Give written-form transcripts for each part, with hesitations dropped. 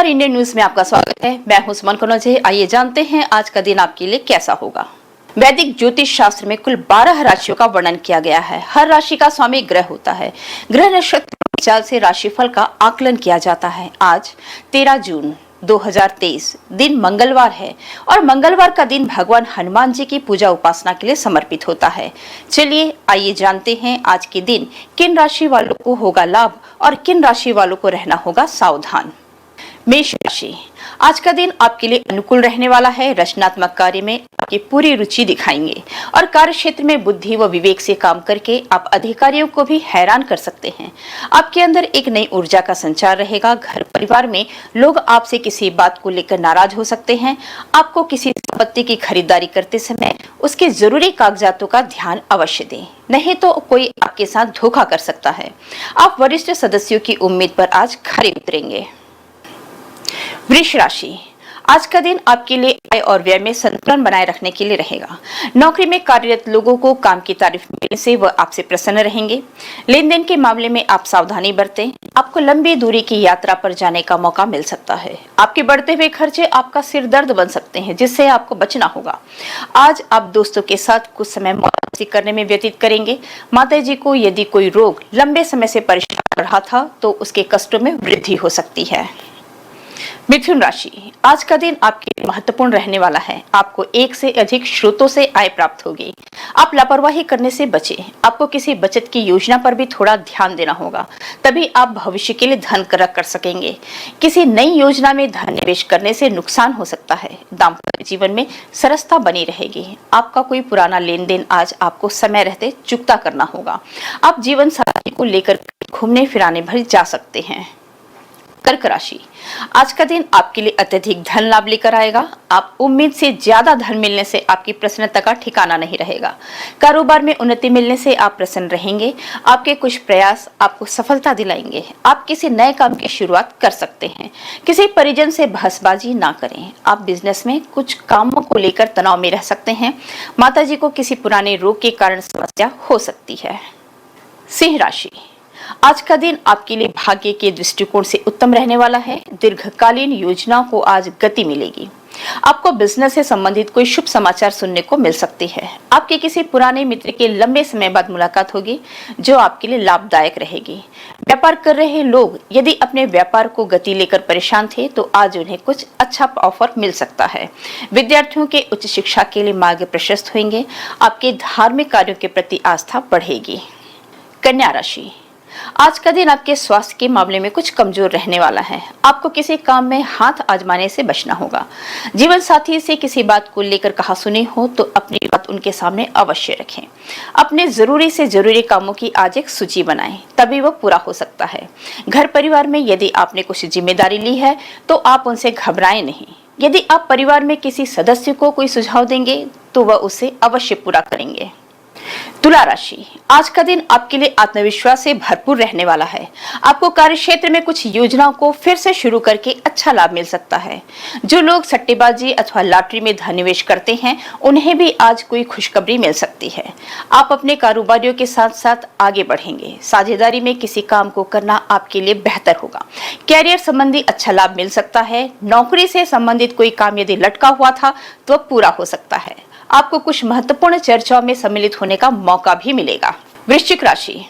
नमस्कार, Indian news में आपका स्वागत है। मैं हूं सुमन कनौजे। आइए जानते हैं आज का दिन आपके लिए कैसा होगा। वैदिक ज्योतिष शास्त्र में कुल 12 राशियों का वर्णन किया गया है। हर राशि का स्वामी ग्रह होता है। ग्रह नक्षत्र की चाल से राशिफल का आकलन किया जाता है। आज 13 जून 2023 दिन मंगलवार है और मंगलवार का दिन भगवान हनुमान जी की पूजा उपासना के लिए समर्पित होता है। चलिए आइए जानते हैं आज के दिन किन राशि वालों को होगा लाभ और किन राशि वालों को रहना होगा सावधान। मेष राशि, आज का दिन आपके लिए अनुकूल रहने वाला है। रचनात्मक कार्य में आपकी पूरी रुचि दिखाएंगे और कार्य क्षेत्र में बुद्धि व विवेक से काम करके आप अधिकारियों को भी हैरान कर सकते हैं। आपके अंदर एक नई ऊर्जा का संचार रहेगा। घर परिवार में लोग आपसे किसी बात को लेकर नाराज हो सकते हैं। आपको किसी संपत्ति की खरीदारी करते समय उसके जरूरी कागजातों का ध्यान अवश्य दें, नहीं तो कोई आपके साथ धोखा कर सकता है। आप वरिष्ठ सदस्यों की उम्मीद पर आज खरे उतरेंगे। वृष राशि, आज का दिन आपके लिए आय और व्यय में संतुलन बनाए रखने के लिए रहेगा। नौकरी में कार्यरत लोगों को काम की तारीफ मिलने से वह आपसे प्रसन्न रहेंगे। लेन देन के मामले में आप सावधानी बरतें। आपको लंबी दूरी की यात्रा पर जाने का मौका मिल सकता है। आपके बढ़ते हुए खर्चे आपका सिर दर्द बन सकते हैं, जिससे आपको बचना होगा। आज आप दोस्तों के साथ कुछ समय मौज करने में व्यतीत करेंगे। माताजी को यदि कोई रोग लंबे समय से परेशान कर रहा था तो उसके कष्टों में वृद्धि हो सकती है। मिथुन राशि, आज का दिन आपके लिए महत्वपूर्ण रहने वाला है। आपको एक से अधिक स्रोतों से आय प्राप्त होगी। आप लापरवाही करने से बचें। आपको किसी बचत की योजना पर भी थोड़ा ध्यान देना होगा, तभी आप भविष्य के लिए धन कर सकेंगे। किसी नई योजना में धन निवेश करने से नुकसान हो सकता है। दाम्पत्य जीवन में सरसता बनी रहेगी। आपका कोई पुराना लेन देन आज आपको समय रहते चुकता करना होगा। आप जीवन साथी को लेकर घूमने फिराने भर जा सकते हैं। कर्क राशि, आज का दिन आपके लिए अत्यधिक धन लाभ लेकर आएगा। आप उम्मीद से ज्यादा धन मिलने से आपकी प्रसन्नता का ठिकाना नहीं रहेगा। कारोबार में उन्नति मिलने से आप प्रसन्न रहेंगे। आपके कुछ प्रयास आपको सफलता दिलाएंगे। आप किसी नए काम की शुरुआत कर सकते हैं। किसी परिजन से बहसबाजी ना करें। आप बिजनेस में कुछ कामों को लेकर तनाव में रह सकते हैं। माताजी को किसी पुराने रोग के कारण समस्या हो सकती है। सिंह राशि, आज का दिन आपके लिए भाग्य के दृष्टिकोण से उत्तम रहने वाला है। दीर्घकालीन योजनाओं को आज गति मिलेगी। आपको बिजनेस से संबंधित कोई शुभ समाचार सुनने को मिल सकती है। आपके किसी पुराने मित्र के लंबे समय बाद मुलाकात होगी, जो आपके लिए लाभदायक रहेगी। व्यापार कर रहे लोग यदि अपने व्यापार को गति लेकर परेशान थे तो आज उन्हें कुछ अच्छा ऑफर मिल सकता है। विद्यार्थियों के उच्च शिक्षा के लिए मार्ग प्रशस्त होंगे। आपके धार्मिक कार्यों के प्रति आस्था बढ़ेगी। कन्या राशि, आज का दिन आपके स्वास्थ्य के मामले में कुछ कमजोर रहने वाला है। आपको किसी काम में हाथ आजमाने से बचना होगा। जीवन साथी से किसी बात को लेकर कहा सुनी हो तो अपनी बात उनके सामने अवश्य रखें। अपने जरूरी से जरूरी कामों की आज एक सूची बनाएं, तभी वो पूरा हो सकता है। घर परिवार में यदि आपने कुछ जिम्मेदारी ली है तो आप उनसे घबराएं नहीं। यदि आप परिवार में किसी सदस्य को कोई सुझाव देंगे तो वह उसे अवश्य पूरा करेंगे। तुला राशि, आज का दिन आपके लिए आत्मविश्वास से भरपूर रहने वाला है। आपको कार्य क्षेत्र में कुछ योजनाओं को फिर से शुरू करके अच्छा लाभ मिल सकता है। जो लोग सट्टेबाजी अथवा लॉटरी में धन निवेश करते हैं उन्हें भी आज कोई खुशखबरी मिल सकती है। आप अपने कारोबारियों के साथ साथ आगे बढ़ेंगे। साझेदारी में किसी काम को करना आपके लिए बेहतर होगा। कैरियर संबंधी अच्छा लाभ मिल सकता है। नौकरी से संबंधित कोई काम यदि लटका हुआ था तो पूरा हो सकता है। आपको कुछ महत्वपूर्ण चर्चाओं में सम्मिलित होने का मौका भी मिलेगा। वृश्चिक राशि,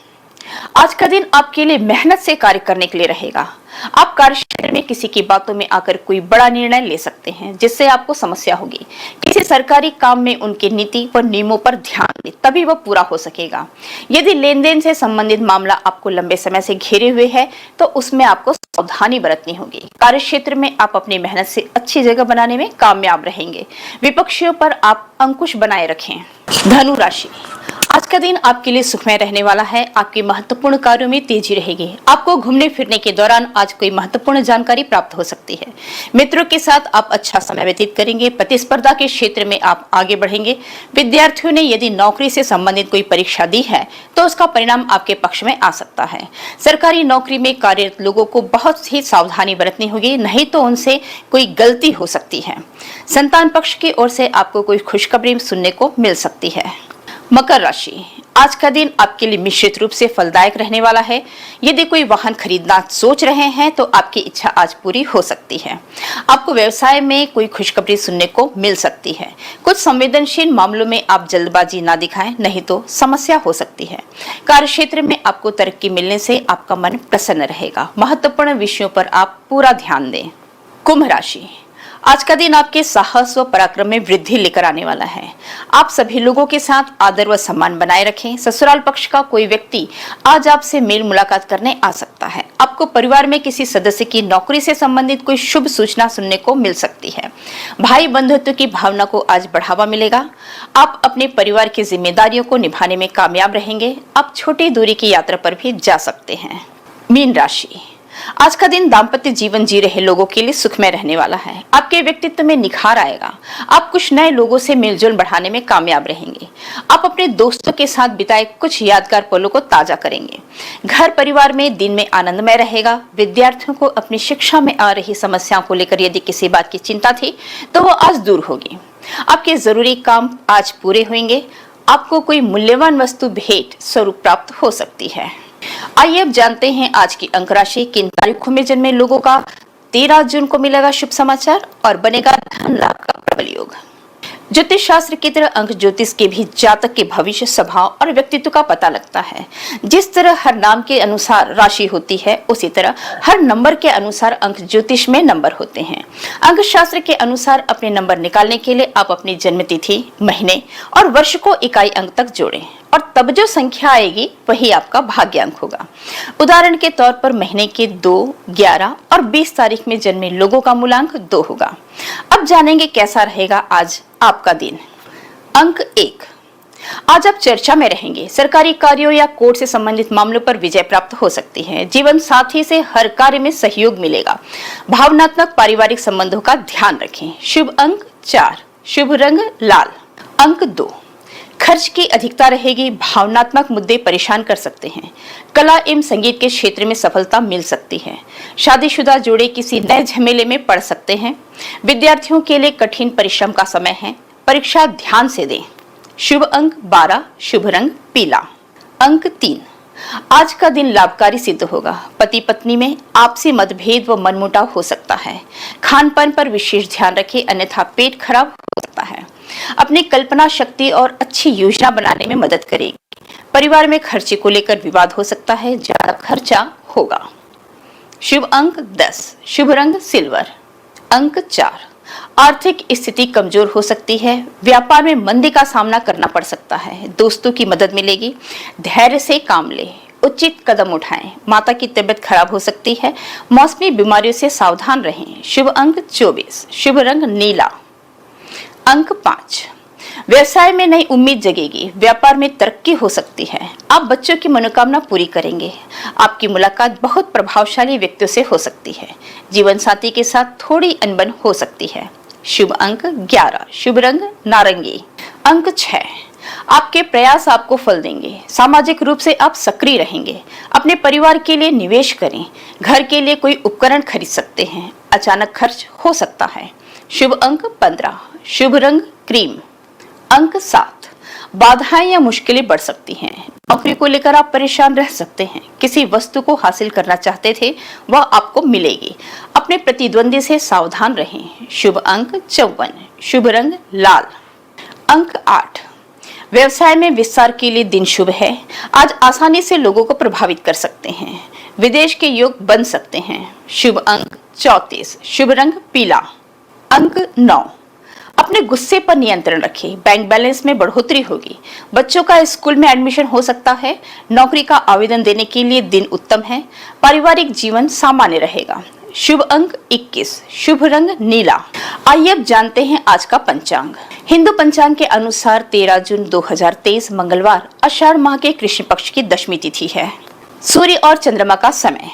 आज का दिन आपके लिए मेहनत से कार्य करने के लिए रहेगा। आप कार्यक्षेत्र में किसी की बातों में आकर कोई बड़ा निर्णय ले सकते हैं, जिससे आपको समस्या होगी। किसी सरकारी काम में उनके नीति व नियमों पर ध्यान दें, तभी वह पूरा हो सकेगा। यदि लेन देन से संबंधित मामला आपको लंबे समय से घेरे हुए है तो उसमें आपको सावधानी बरतनी होगी। कार्यक्षेत्र में आप अपनी मेहनत से अच्छी जगह बनाने में कामयाब रहेंगे। विपक्षियों पर आप अंकुश बनाए रखें। धनु राशि, आज का दिन आपके लिए सुखमय रहने वाला है। आपके महत्वपूर्ण कार्यों में तेजी रहेगी। आपको घूमने फिरने के दौरान आज कोई महत्वपूर्ण जानकारी प्राप्त हो सकती है। मित्रों के साथ आप अच्छा समय व्यतीत करेंगे। प्रतिस्पर्धा के क्षेत्र में आप आगे बढ़ेंगे। विद्यार्थियों ने यदि नौकरी से संबंधित कोई परीक्षा दी है तो उसका परिणाम आपके पक्ष में आ सकता है। सरकारी नौकरी में कार्यरत लोगों को बहुत ही सावधानी बरतनी होगी, नहीं तो उनसे कोई गलती हो सकती है। संतान पक्ष की ओर से आपको कोई खुशखबरी सुनने को मिल सकती है। मकर राशि, आज का दिन आपके लिए निश्चित रूप से फलदायक रहने वाला है। यदि कोई वाहन खरीदना सोच रहे हैं तो आपकी इच्छा आज पूरी हो सकती है। आपको व्यवसाय में कोई खुशखबरी सुनने को मिल सकती है। कुछ संवेदनशील मामलों में आप जल्दबाजी ना दिखाएं, नहीं तो समस्या हो सकती है। कार्य क्षेत्र में आपको तरक्की मिलने से आपका मन प्रसन्न रहेगा। महत्वपूर्ण विषयों पर आप पूरा ध्यान दें। कुंभ राशि, आज का दिन आपके साहस व पराक्रम में वृद्धि लेकर आने वाला है। आप सभी लोगों के साथ आदर व सम्मान बनाए रखें। ससुराल पक्ष का कोई व्यक्ति आज आपसे मेल मुलाकात करने आ सकता है। आपको परिवार में किसी सदस्य की नौकरी से संबंधित कोई शुभ सूचना सुनने को मिल सकती है। भाई बंधुत्व की भावना को आज बढ़ावा मिलेगा। आप अपने परिवार की जिम्मेदारियों को निभाने में कामयाब रहेंगे। आप छोटी दूरी की यात्रा पर भी जा सकते हैं। मीन राशि, आज का दिन दाम्पत्य जीवन जी रहे लोगों के लिए सुखमय रहने वाला है। आपके व्यक्तित्व में निखार आएगा। आप कुछ नए लोगों से मेलजोल बढ़ाने में कामयाब रहेंगे। आप अपने दोस्तों के साथ बिताए कुछ यादगार पलों को ताजा करेंगे। घर परिवार में दिन में आनंदमय रहेगा। विद्यार्थियों को अपनी शिक्षा में आ रही समस्याओं को लेकर यदि किसी बात की चिंता थी तो वो आज दूर होगी। आपके जरूरी काम आज पूरे होंगे। आपको कोई मूल्यवान वस्तु भेंट स्वरूप प्राप्त हो सकती है। आइए अब जानते हैं आज की अंक राशि किन तारीखों में जन्मे लोगों का 13 जून को मिलेगा शुभ समाचार और बनेगा धन लाभ का प्रबल योग। ज्योतिष शास्त्र की तरह अंक ज्योतिष के भी जातक के भविष्य, स्वभाव और व्यक्तित्व का पता लगता है। जिस तरह हर नाम के अनुसार राशि होती है, उसी तरह हर नंबर के अनुसार अंक ज्योतिष में नंबर होते हैं। अंक शास्त्र के अनुसार अपने नंबर निकालने के लिए आप अपनी जन्म तिथि, महीने और वर्ष को इकाई अंक तक जोड़ें और तब जो संख्या आएगी वही आपका भाग्यांक होगा। उदाहरण के तौर पर महीने के 2, 11 और 20 तारीख में जन्मे लोगों का मूलांक 2 होगा। अब जानेंगे कैसा रहेगा आज आपका दिन। अंक 1, आज आप चर्चा में रहेंगे। सरकारी कार्यों या कोर्ट से संबंधित मामलों पर विजय प्राप्त हो सकती है। जीवन साथी से हर कार्य में सहयोग मिलेगा। भावनात्मक पारिवारिक संबंधों का ध्यान रखें। शुभ अंक 4, शुभ रंग लाल। अंक 2, खर्च की अधिकता रहेगी। भावनात्मक मुद्दे परेशान कर सकते हैं। कला एवं संगीत के क्षेत्र में सफलता मिल सकती है। शादीशुदा जोड़े किसी नए झमेले में पड़ सकते हैं। विद्यार्थियों के लिए कठिन परिश्रम का समय है। परीक्षा ध्यान से दें। शुभ अंक 12, शुभ रंग पीला। अंक 3, आज का दिन लाभकारी सिद्ध होगा। पति पत्नी में आपसी मतभेद व मनमुटाव हो सकता है। खान पान पर विशेष ध्यान रखें, अन्यथा पेट खराब हो सकता है। अपनी कल्पना शक्ति और अच्छी योजना बनाने में मदद करेगी। परिवार में खर्चे को लेकर विवाद हो सकता है, ज्यादा खर्चा होगा। शुभ अंक 10, शुभ रंग सिल्वर। अंक 4, आर्थिक स्थिति कमजोर हो सकती है। व्यापार में मंदी का सामना करना पड़ सकता है। दोस्तों की मदद मिलेगी। धैर्य से काम लें, उचित कदम उठाएं। माता की तबीयत खराब हो सकती है। मौसमी बीमारियों से सावधान रहें। शुभ अंक 24, शुभ रंग नीला। अंक 5, व्यवसाय में नई उम्मीद जगेगी। व्यापार में तरक्की हो सकती है। आप बच्चों की मनोकामना पूरी करेंगे। आपकी मुलाकात बहुत प्रभावशाली व्यक्तियों से हो सकती है। जीवन साथी के साथ थोड़ी अनबन हो सकती है। शुभ अंक 11, शुभ रंग नारंगी। अंक 6, आपके प्रयास आपको फल देंगे। सामाजिक रूप से आप सक्रिय रहेंगे। अपने परिवार के लिए निवेश करें। घर के लिए कोई उपकरण खरीद सकते हैं। अचानक खर्च हो सकता है। शुभ अंक 15, शुभ रंग क्रीम। अंक 7, बाधाएं या मुश्किलें बढ़ सकती हैं। नौकरी को लेकर आप परेशान रह सकते हैं। किसी वस्तु को हासिल करना चाहते थे, वह आपको मिलेगी। अपने प्रतिद्वंदी से सावधान रहें। शुभ अंक 54, शुभ रंग लाल। अंक 8, व्यवसाय में विस्तार के लिए दिन शुभ है। आज आसानी से लोगों को प्रभावित कर सकते हैं। विदेश के योग बन सकते हैं। शुभ अंक 34, शुभ रंग पीला। अंक 9, अपने गुस्से पर नियंत्रण रखें। बैंक बैलेंस में बढ़ोतरी होगी। बच्चों का स्कूल में एडमिशन हो सकता है। नौकरी का आवेदन देने के लिए दिन उत्तम है। पारिवारिक जीवन सामान्य रहेगा। शुभ अंक 21, शुभ रंग नीला। आइए अब जानते हैं आज का पंचांग। हिंदू पंचांग के अनुसार 13 जून 2023 मंगलवार आषाढ़ माह के कृष्ण पक्ष की दशमी तिथि है। सूर्य और चंद्रमा का समय,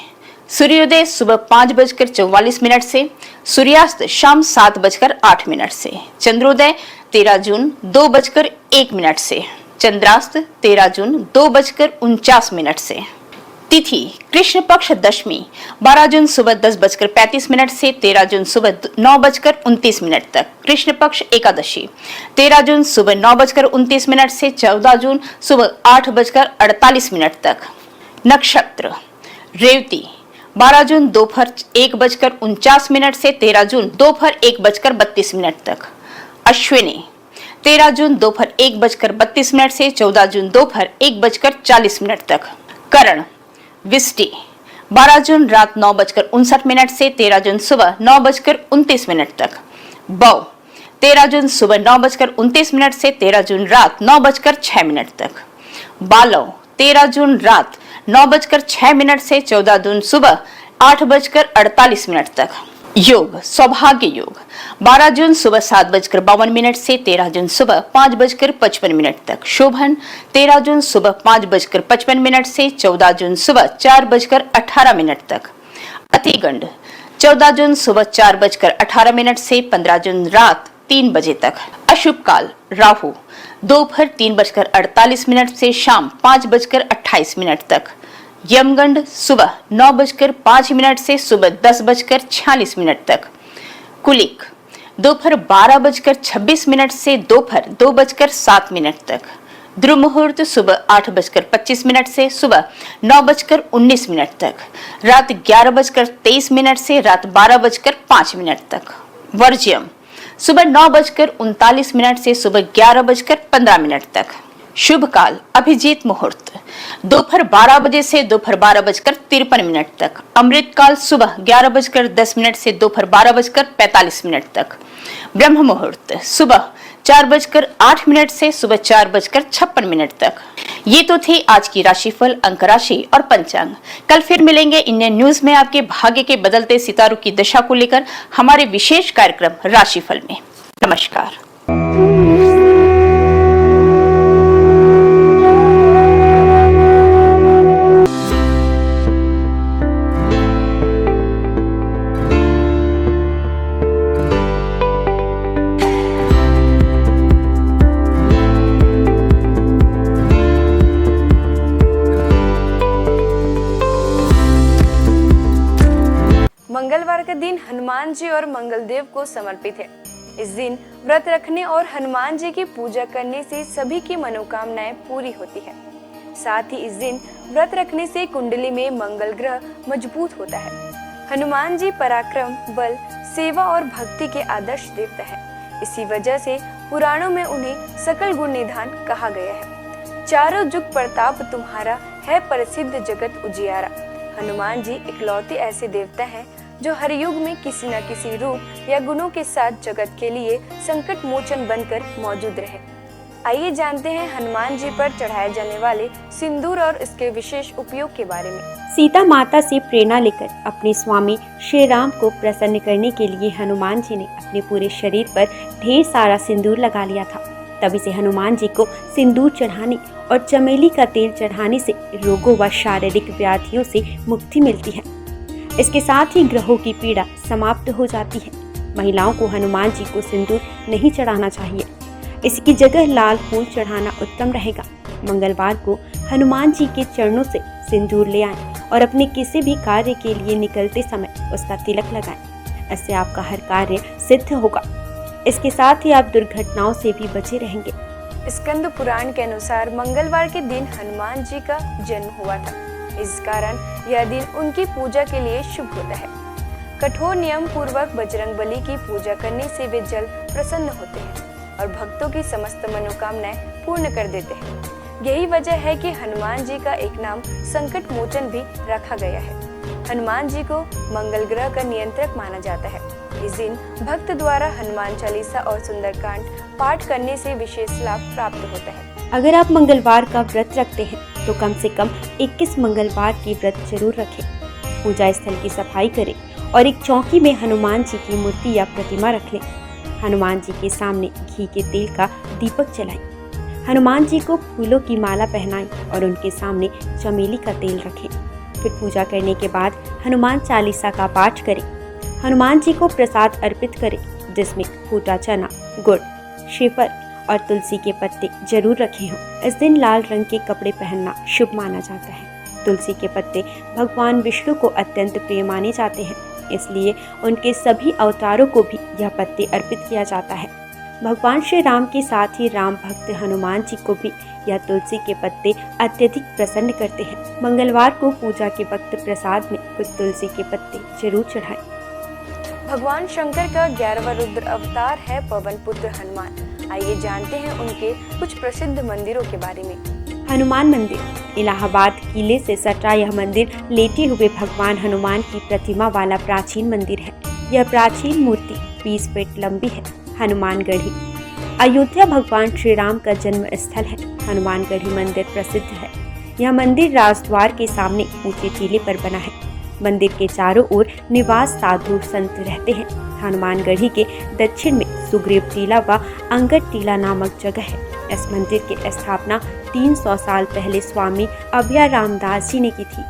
सूर्योदय सुबह 5:44 से, सूर्यास्त शाम 7:08 से। चंद्रोदय 13 जून 2:01 से, चंद्रास्त 13 जून 2:49 से। तिथि कृष्ण पक्ष दशमी 12 जून सुबह 10:35 से 13 जून सुबह 9:29 तक। कृष्ण पक्ष एकादशी 13 जून सुबह 9:29 से 14 जून सुबह 8:48 तक। नक्षत्र रेवती 12 जून दोपहर 1:49 से 13 जून दोपहर 1:32 तक। अश्विनी 13 जून दोपहर 1:32 से 14 जून दोपहर 1:40 तक। करण विष्टि 12 जून रात 9:59 से 13 जून सुबह 9:29 तक। बौ 13 जून सुबह 9:29 से 13 जून रात 9:06 तक। बालव 13 जून रात 9:06 से 14 जून सुबह 8:48 तक। योग सौभाग्य योग 12 जून सुबह 7:52 से 13 जून सुबह 5:55 तक। शोभन 13 जून सुबह 5:55 से 14 जून सुबह 4:18 तक। अतिगंड 14 जून सुबह 4:18 से 15 जून रात 3 बजे तक। अशुभ काल राहु दोपहर 3:48 से शाम 5:28 तक। यमगंड सुबह 9:05 से सुबह 10:46 तक। कुलिक दोपहर 12:26 से दोपहर 2:07 तक। ध्रुव मुहूर्त सुबह 8:25 से सुबह 9:19 तक। रात 11:23 से रात 12:05 तक। वर्ज्यम सुबह 9:39 से सुबह 11:15 तक। शुभ काल अभिजीत मुहूर्त दोपहर 12 बजे से दोपहर 12:53 तक। अमृत काल सुबह 11:10 से दोपहर 12:45 तक। ब्रह्म मुहूर्त सुबह 4:08 से सुबह 4:56 तक। ये तो थे आज की राशिफल, अंक राशि और पंचांग। कल फिर मिलेंगे इंडियन न्यूज में आपके भाग्य के बदलते सितारों की दशा को लेकर हमारे विशेष कार्यक्रम राशिफल में। नमस्कार। मंगलवार का दिन हनुमान जी और मंगलदेव को समर्पित है। इस दिन व्रत रखने और हनुमान जी की पूजा करने से सभी की मनोकामनाएं पूरी होती है। साथ ही इस दिन व्रत रखने से कुंडली में मंगल ग्रह मजबूत होता है। हनुमान जी पराक्रम, बल, सेवा और भक्ति के आदर्श देवता है। इसी वजह से पुराणों में उन्हें सकल गुण निधान कहा गया है। चारों जुग प्रताप तुम्हारा है प्रसिद्ध जगत उजियारा। हनुमान जी इकलौते ऐसे देवता हैं जो हर युग में किसी न किसी रूप या गुणों के साथ जगत के लिए संकट मोचन बनकर मौजूद रहे। आइए जानते हैं हनुमान जी पर चढ़ाए जाने वाले सिंदूर और इसके विशेष उपयोग के बारे में। सीता माता से प्रेरणा लेकर अपने स्वामी श्री राम को प्रसन्न करने के लिए हनुमान जी ने अपने पूरे शरीर पर ढेर सारा सिंदूर लगा लिया था। तभी से हनुमान जी को सिंदूर चढ़ाने और चमेली का तेल चढ़ाने से रोगों व शारीरिक व्याधियों से मुक्ति मिलती है। इसके साथ ही ग्रहों की पीड़ा समाप्त हो जाती है। महिलाओं को हनुमान जी को सिंदूर नहीं चढ़ाना चाहिए, इसकी जगह लाल फूल चढ़ाना उत्तम रहेगा। मंगलवार को हनुमान जी के चरणों से सिंदूर ले आएं और अपने किसी भी कार्य के लिए निकलते समय उसका तिलक लगाएं। इससे आपका हर कार्य सिद्ध होगा। इसके साथ ही आप दुर्घटनाओं से भी बचे रहेंगे। स्कंद पुराण के अनुसार मंगलवार के दिन हनुमान जी का जन्म हुआ था। इस कारण यह दिन उनकी पूजा के लिए शुभ होता है। कठोर नियम पूर्वक बजरंगबली की पूजा करने से वे जल्द प्रसन्न होते हैं और भक्तों की समस्त मनोकामनाएं पूर्ण कर देते हैं। यही वजह है कि हनुमान जी का एक नाम संकट मोचन भी रखा गया है। हनुमान जी को मंगल ग्रह का नियंत्रक माना जाता है। इस दिन भक्त द्वारा हनुमान चालीसा और सुंदरकांड पाठ करने से विशेष लाभ प्राप्त होता है। अगर आप मंगलवार का व्रत रखते हैं तो कम से कम 21 मंगलवार की व्रत जरूर रखें। पूजा स्थल की सफाई करें और एक चौकी में हनुमान जी की मूर्ति या प्रतिमा रख लें। हनुमान जी के सामने घी के तेल का दीपक जलाएं। हनुमान जी को फूलों की माला पहनाएं और उनके सामने चमेली का तेल रखें। फिर पूजा करने के बाद हनुमान चालीसा का पाठ करें। हनुमान जी को प्रसाद अर्पित करें, जिसमें फूटा चना, गुड़, श्रीफल और तुलसी के पत्ते जरूर रखे हों। इस दिन लाल रंग के कपड़े पहनना शुभ माना जाता है। तुलसी के पत्ते भगवान विष्णु को अत्यंत प्रिय माने जाते हैं, इसलिए उनके सभी अवतारों को भी यह पत्ते अर्पित किया जाता है। भगवान श्री राम के साथ ही राम भक्त हनुमान जी को भी यह तुलसी के पत्ते अत्यधिक प्रसन्न करते हैं। मंगलवार को पूजा के वक्त प्रसाद में कुछ तुलसी के पत्ते जरूर चढ़ाएं। भगवान शंकर का 11वां रुद्र अवतार है पवन पुत्र हनुमान। आइए जानते हैं उनके कुछ प्रसिद्ध मंदिरों के बारे में। हनुमान मंदिर। इलाहाबाद किले से सटा यह मंदिर लेटे हुए भगवान हनुमान की प्रतिमा वाला प्राचीन मंदिर है। यह प्राचीन मूर्ति 20 फीट लंबी है। हनुमानगढ़ी। अयोध्या भगवान श्री राम का जन्म स्थल है। हनुमानगढ़ी मंदिर प्रसिद्ध है। यह मंदिर राजद्वार के सामने ऊंचे टीले पर बना है। मंदिर के चारों ओर निवास साधु संत रहते हैं। हनुमानगढ़ी के दक्षिण में सुग्रीव टीला व अंगद टीला नामक जगह है। इस मंदिर की स्थापना 300 साल पहले स्वामी अभय रामदास जी ने की थी।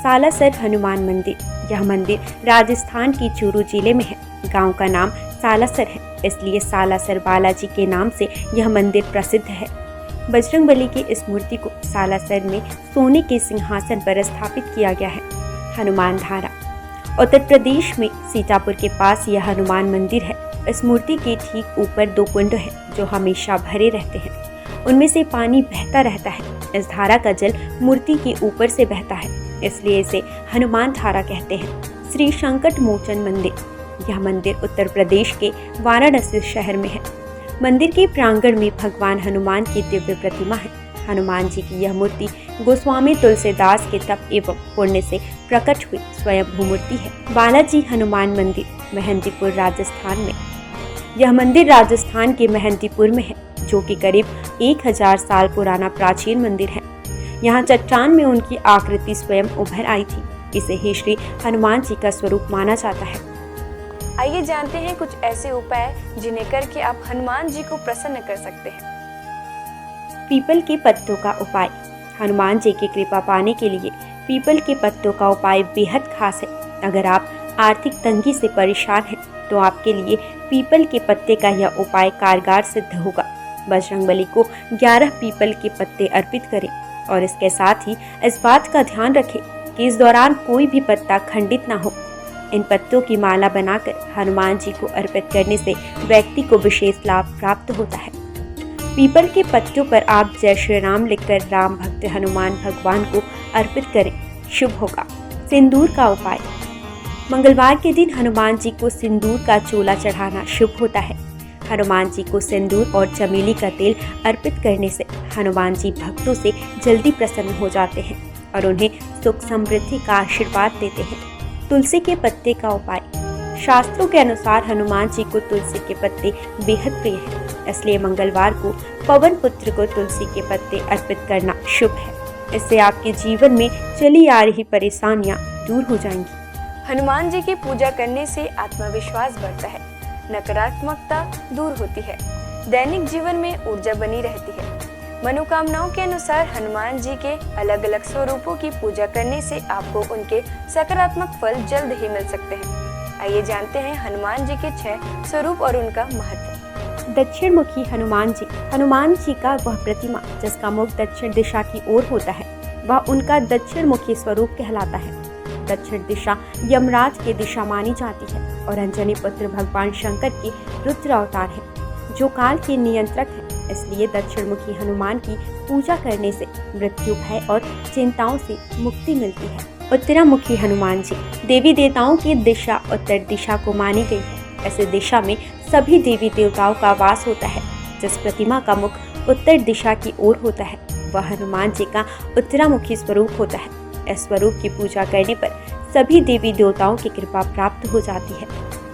सालासर हनुमान मंदिर। यह मंदिर राजस्थान की चूरू जिले में है। गांव का नाम सालासर है, इसलिए सालासर बालाजी के नाम से यह मंदिर प्रसिद्ध है। बजरंगबली की इस मूर्ति को सालासर में सोने के सिंहासन पर स्थापित किया गया है। हनुमान धारा। उत्तर प्रदेश में सीतापुर के पास यह हनुमान मंदिर है। इस मूर्ति के ठीक ऊपर 2 कुंड हैं जो हमेशा भरे रहते हैं। उनमें से पानी बहता रहता है। इस धारा का जल मूर्ति के ऊपर से बहता है, इसलिए इसे हनुमान धारा कहते हैं। श्री संकट मोचन मंदिर। यह मंदिर उत्तर प्रदेश के वाराणसी शहर में है। मंदिर के प्रांगण में भगवान हनुमान की दिव्य प्रतिमा है। हनुमान जी की यह मूर्ति गोस्वामी तुलसीदास के तप एवं पुण्य से प्रकट हुई स्वयं मूर्ति है। बालाजी हनुमान मंदिर, मेहंदीपुर, राजस्थान में। यह मंदिर राजस्थान के मेहंदीपुर में है, जो कि करीब 1000 साल पुराना प्राचीन मंदिर है। यहाँ चट्टान में उनकी आकृति स्वयं उभर आई थी। इसे ही श्री हनुमान जी का स्वरूप माना जाता है। आइए जानते हैं कुछ ऐसे उपाय जिन्हें करके आप हनुमान जी को प्रसन्न कर सकते हैं। पीपल के पत्तों का उपाय। हनुमान जी की कृपा पाने के लिए पीपल के पत्तों का उपाय बेहद खास है। अगर आप आर्थिक तंगी से परेशान हैं तो आपके लिए पीपल के पत्ते का यह उपाय कारगर सिद्ध होगा। बजरंगबली को 11 पीपल के पत्ते अर्पित करें और इसके साथ ही इस बात का ध्यान रखें कि इस दौरान कोई भी पत्ता खंडित न हो। इन पत्तों की माला बनाकर हनुमान जी को अर्पित करने से व्यक्ति को विशेष लाभ प्राप्त होता है। पीपल के पत्तों पर आप जय श्री राम लिखकर राम भक्त हनुमान भगवान को अर्पित करें, शुभ होगा। सिंदूर का उपाय। मंगलवार के दिन हनुमान जी को सिंदूर का चोला चढ़ाना शुभ होता है। हनुमान जी को सिंदूर और चमेली का तेल अर्पित करने से हनुमान जी भक्तों से जल्दी प्रसन्न हो जाते हैं और उन्हें सुख समृद्धि का आशीर्वाद देते हैं। तुलसी के पत्ते का उपाय। शास्त्रों के अनुसार हनुमान जी को तुलसी के पत्ते बेहद प्रिय हैं, इसलिए मंगलवार को पवन पुत्र को तुलसी के पत्ते अर्पित करना शुभ है। इससे आपके जीवन में चली आ रही परेशानियां दूर हो जाएंगी। हनुमान जी की पूजा करने से आत्मविश्वास बढ़ता है, नकारात्मकता दूर होती है, दैनिक जीवन में ऊर्जा बनी रहती है। मनोकामनाओं के अनुसार हनुमान जी के अलग अलग स्वरूपों की पूजा करने से आपको उनके सकारात्मक फल जल्द ही मिल सकते हैं। आइए जानते हैं हनुमान जी के 6 स्वरूप और उनका महत्व। दक्षिण मुखी हनुमान जी। हनुमान जी का वह प्रतिमा जिसका मुख दक्षिण दिशा की ओर होता है, वह उनका दक्षिण मुखी स्वरूप कहलाता है। दक्षिण दिशा यमराज की दिशा मानी जाती है और अंजनी पुत्र भगवान शंकर के रुद्र अवतार है, जो काल के नियंत्रक है। इसलिए दक्षिण मुखी हनुमान की पूजा करने से मृत्यु, भय और चिंताओं से मुक्ति मिलती है। उत्तरामुखी हनुमान जी। देवी देवताओं की दिशा उत्तर दिशा को मानी गई है। ऐसे दिशा में सभी देवी देवताओं का वास होता है। जिस प्रतिमा का मुख उत्तर दिशा की ओर होता है, वह हनुमान जी का उत्तरामुखी स्वरूप होता है। इस स्वरूप की पूजा करने पर सभी देवी देवताओं की कृपा प्राप्त हो जाती है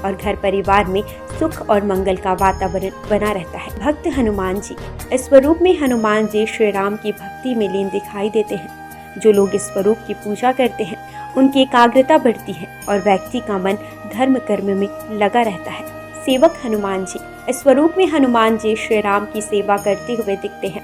और घर परिवार में सुख और मंगल का वातावरण बना रहता है। भक्त हनुमान जी। इस स्वरूप में हनुमान जी श्री राम की भक्ति में लीन दिखाई देते हैं। जो लोग इस स्वरूप की पूजा करते हैं, उनकी एकाग्रता बढ़ती है और व्यक्ति का मन धर्म कर्म में लगा रहता है। सेवक हनुमान जी। इस स्वरूप में हनुमान जी श्री राम की सेवा करते हुए दिखते हैं।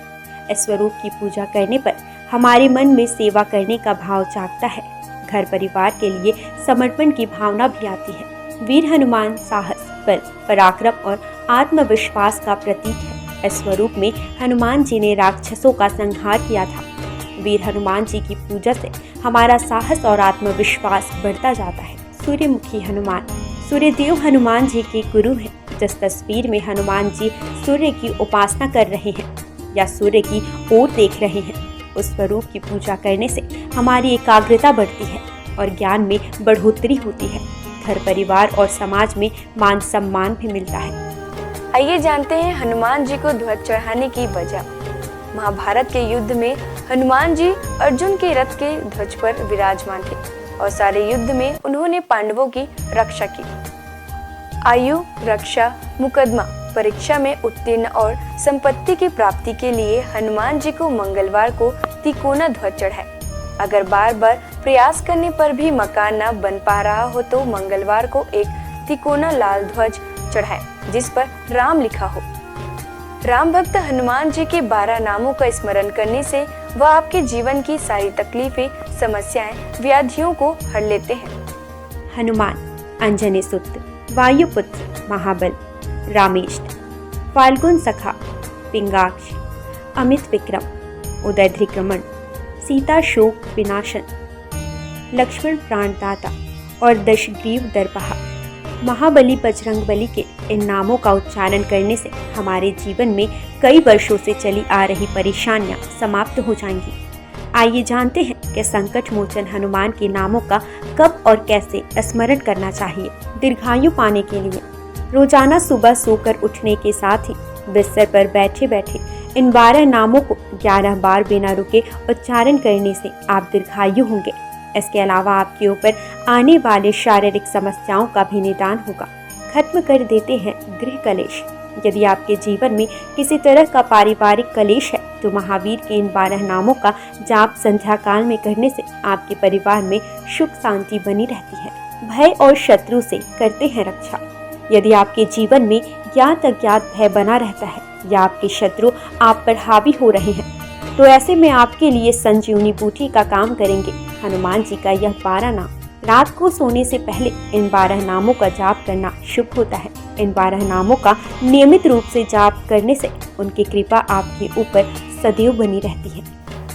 इस स्वरूप की पूजा करने पर हमारे मन में सेवा करने का भाव जागता है। घर परिवार के लिए समर्पण की भावना भी आती है। वीर हनुमान साहस, बल, पराक्रम और आत्मविश्वास का प्रतीक है। इस स्वरूप में हनुमान जी ने राक्षसों का संहार किया था। वीर हनुमान जी की पूजा से हमारा साहस और आत्मविश्वास बढ़ता जाता है। सूर्यमुखी हनुमान। सूर्यदेव हनुमान जी के गुरु हैं। जिस तस्वीर में हनुमान जी सूर्य की उपासना कर रहे हैं या सूर्य की ओर देख रहे हैं, उस स्वरूप की पूजा करने से हमारी एकाग्रता बढ़ती है और ज्ञान में बढ़ोतरी होती है। घर परिवार और समाज में मान सम्मान भी मिलता है। आइए जानते हैं हनुमान जी को ध्वज चढ़ाने की वजह। महाभारत के युद्ध में हनुमान जी अर्जुन के रथ के ध्वज पर विराजमान थे और सारे युद्ध में उन्होंने पांडवों की रक्षा की। आयु, रक्षा, मुकदमा, परीक्षा में उत्तीर्ण और संपत्ति की प्राप्ति के लिए हनुमान जी को मंगलवार को तिकोना ध्वज चढ़ाए। अगर बार बार प्रयास करने पर भी मकान न बन पा रहा हो तो मंगलवार को एक तिकोना लाल ध्वज चढ़ाए जिस पर राम लिखा हो। राम भक्त हनुमान जी के 12 नामों का स्मरण करने से वह आपके जीवन की सारी तकलीफें, समस्याएं, व्याधियों को हर लेते हैं। हनुमान। अंजनी सुत, वायुपुत्र, महाबल, रामेष्ट, फाल्गुन सखा, पिंगाक्ष, अमित विक्रम, उदय धृक्रमण, सीता शोक विनाशन, लक्ष्मण प्राणदाता और दशग्रीव दर्पहा। महाबली बजरंगबली के इन नामों का उच्चारण करने से हमारे जीवन में कई वर्षों से चली आ रही परेशानियां समाप्त हो जाएंगी। आइए जानते हैं कि संकट मोचन हनुमान के नामों का कब और कैसे स्मरण करना चाहिए। दीर्घायु पाने के लिए रोजाना सुबह सोकर उठने के साथ ही बिस्तर पर बैठे बैठे इन 12 नामों को 11 बार बिना रुके उच्चारण करने से आप दीर्घायु होंगे। इसके अलावा आपके ऊपर आने वाले शारीरिक समस्याओं का भी निदान होगा। खत्म कर देते हैं गृह कलेश। यदि आपके जीवन में किसी तरह का पारिवारिक कलेश है तो महावीर के इन 12 नामों का जाप संध्या काल में करने से आपके परिवार में सुख शांति बनी रहती है। भय और शत्रु से करते हैं रक्षा। यदि आपके जीवन में ज्ञात अज्ञात भय बना रहता है या आपके शत्रु आप पर हावी हो रहे हैं तो ऐसे में आपके लिए संजीवनी बूटी का काम करेंगे हनुमान जी का यह 12 नाम। रात को सोने से पहले इन 12 नामों का जाप करना शुभ होता है। इन 12 नामों का नियमित रूप से जाप करने से उनकी कृपा आपके ऊपर सदैव बनी रहती है।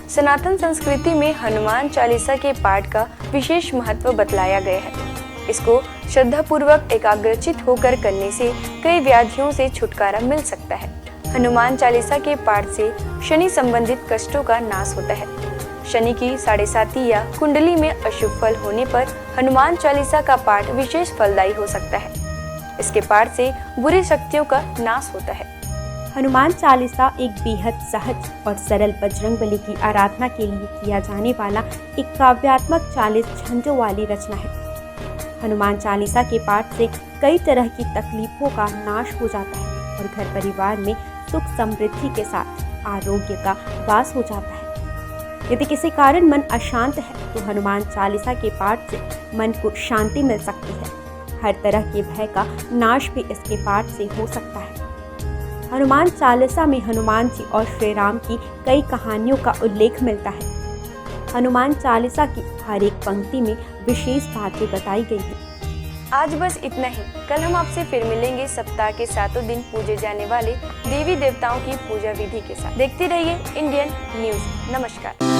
सनातन संस्कृति में हनुमान चालीसा के पाठ का विशेष महत्व बतलाया गया है। इसको श्रद्धा पूर्वक एकाग्रचित होकर करने से कई व्याधियों से छुटकारा मिल सकता है। हनुमान चालीसा के पाठ से शनि संबंधित कष्टों का नाश होता है। शनि की 7.5 या कुंडली में अशुभ फल होने पर हनुमान चालीसा का पाठ विशेष फलदायी हो सकता है। इसके पाठ से बुरी शक्तियों का नाश होता है। हनुमान चालीसा एक बेहद सहज और सरल बजरंगबली की आराधना के लिए किया जाने वाला एक काव्यात्मक 40 छंदों वाली रचना है। हनुमान चालीसा के पाठ से कई तरह की तकलीफों का नाश हो जाता है और घर परिवार में सुख समृद्धि के साथ आरोग्य का वास हो जाता है। यदि किसी कारण मन अशांत है तो हनुमान चालीसा के पाठ से मन को शांति मिल सकती है। हर तरह के भय का नाश भी इसके पाठ से हो सकता है। हनुमान चालीसा में हनुमान जी और श्री राम की कई कहानियों का उल्लेख मिलता है। हनुमान चालीसा की हर एक पंक्ति में विशेष बातें बताई गई हैं। आज बस इतना ही। कल हम आपसे फिर मिलेंगे सप्ताह के 7 दिन पूजे जाने वाले देवी देवताओं की पूजा विधि के साथ। देखते रहिए इंडियन न्यूज। नमस्कार।